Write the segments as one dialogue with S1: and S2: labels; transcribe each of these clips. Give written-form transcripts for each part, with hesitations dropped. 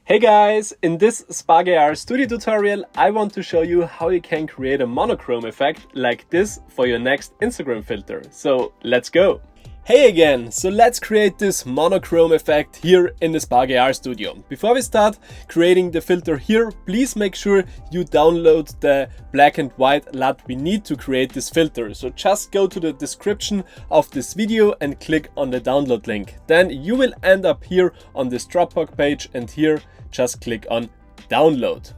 S1: Hey guys, in this Spark AR Studio tutorial I want to show you how you can create a monochrome effect like this for your next Instagram filter. So let's go! Hey again, so let's create this monochrome effect here in the Spark AR Studio. Before we start creating the filter here, please make sure you download the black and white LUT we need to create this filter. So just go to the description of this video and click on the download link. Then you will end up here on this Dropbox page, and here just click on download.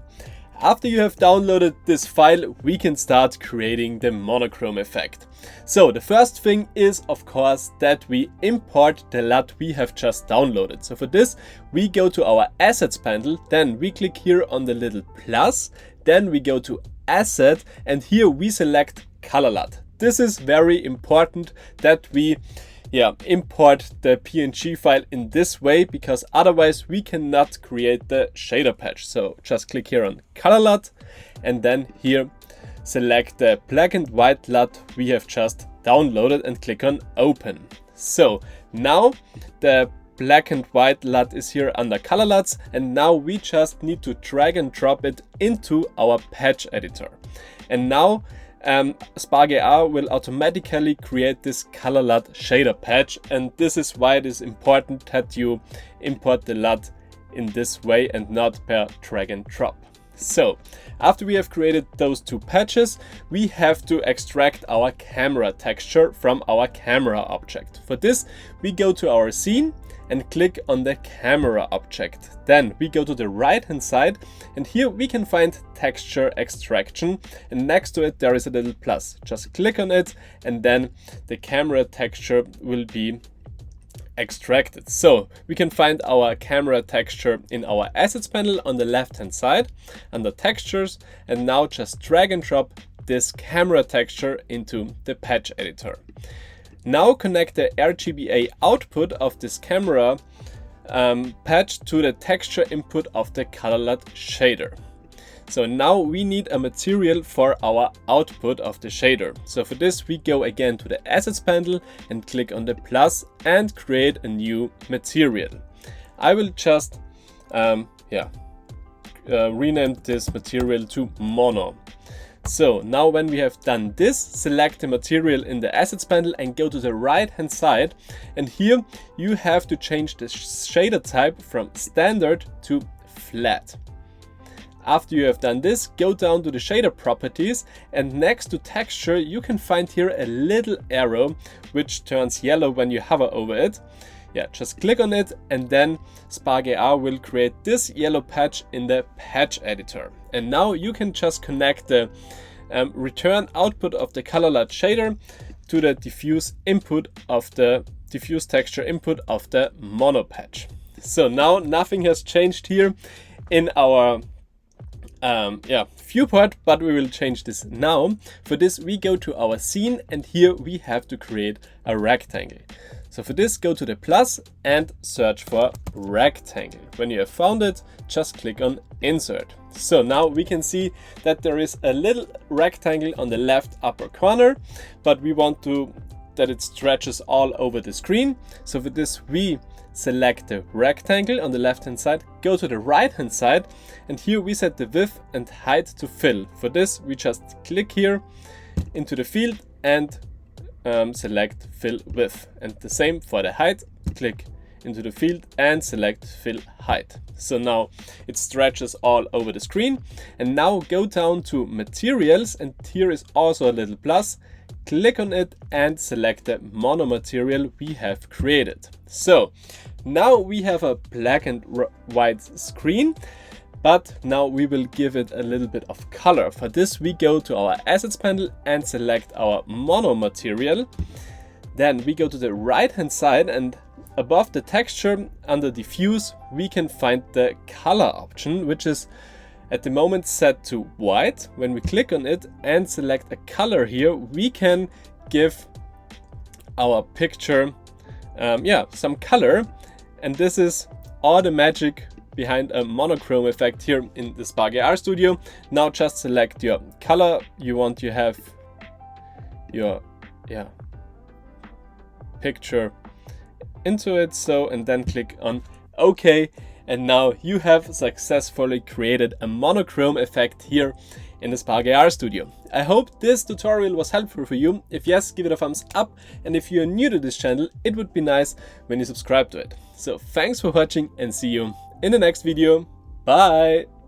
S1: After you have downloaded this file, we can start creating the monochrome effect. So the first thing is, of course, that we import the LUT we have just downloaded. So for this, we go to our assets panel, then we click here on the little plus, then we go to asset, and here we select color LUT. This is very important that we import the PNG file in this way, because otherwise we cannot create the shader patch. So just click here on color LUT and then here select the black and white LUT we have just downloaded and click on open. So now the black and white LUT is here under color LUTs, and now we just need to drag and drop it into our patch editor. And now Spark AR will automatically create this color LUT shader patch, and this is why it is important that you import the LUT in this way and not per drag and drop. So after we have created those two patches, we have to extract our camera texture from our camera object. For this, we go to our scene and click on the camera object. Then we go to the right hand side, and here we can find texture extraction, and next to it there is a little plus. Just click on it and then the camera texture will be extracted. So we can find our camera texture in our assets panel on the left hand side under textures, and now just drag and drop this camera texture into the patch editor. Now connect the RGBA output of this camera patch to the texture input of the color LUT shader. So now we need a material for our output of the shader. So for this, we go again to the assets panel and click on the plus and create a new material. I will just rename this material to mono. So now when we have done this, select the material in the assets panel and go to the right hand side, and here you have to change the shader type from standard to flat. After you have done this, go down to the shader properties, and next to texture you can find here a little arrow which turns yellow when you hover over it. Just click on it, and then Spark AR will create this yellow patch in the patch editor. And now you can just connect the return output of the color LUT shader to the diffuse input of the diffuse texture input of the mono patch. So now nothing has changed here in our viewport, but we will change this now. For this, we go to our scene, and here we have to create a rectangle. So for this, go to the plus and search for rectangle. When you have found it, just click on insert. So now we can see that there is a little rectangle on the left upper corner, but we want that it stretches all over the screen. So for this, we select the rectangle on the left hand side, go to the right hand side, and here we set the width and height to fill. For this, we just click here into the field and select fill width, and the same for the height. Click into the field and select fill height. So now it stretches all over the screen. And now go down to materials, and here is also a little plus. Click on it and select the mono material we have created. So now we have a black and white screen, but now we will give it a little bit of color. For this, we go to our assets panel and select our mono material. Then we go to the right hand side, and above the texture under diffuse, we can find the color option, which is at the moment set to white. When we click on it and select a color here, we can give our picture some color, and this is all the magic behind a monochrome effect here in the Spark AR Studio. Now just select your color you want to have your picture into it, and then click on OK, and now you have successfully created a monochrome effect here in the Spark AR Studio. I hope this tutorial was helpful for you. If yes, give it a thumbs up, and if you're new to this channel, it would be nice when you subscribe to it. So thanks for watching and see you in the next video. Bye!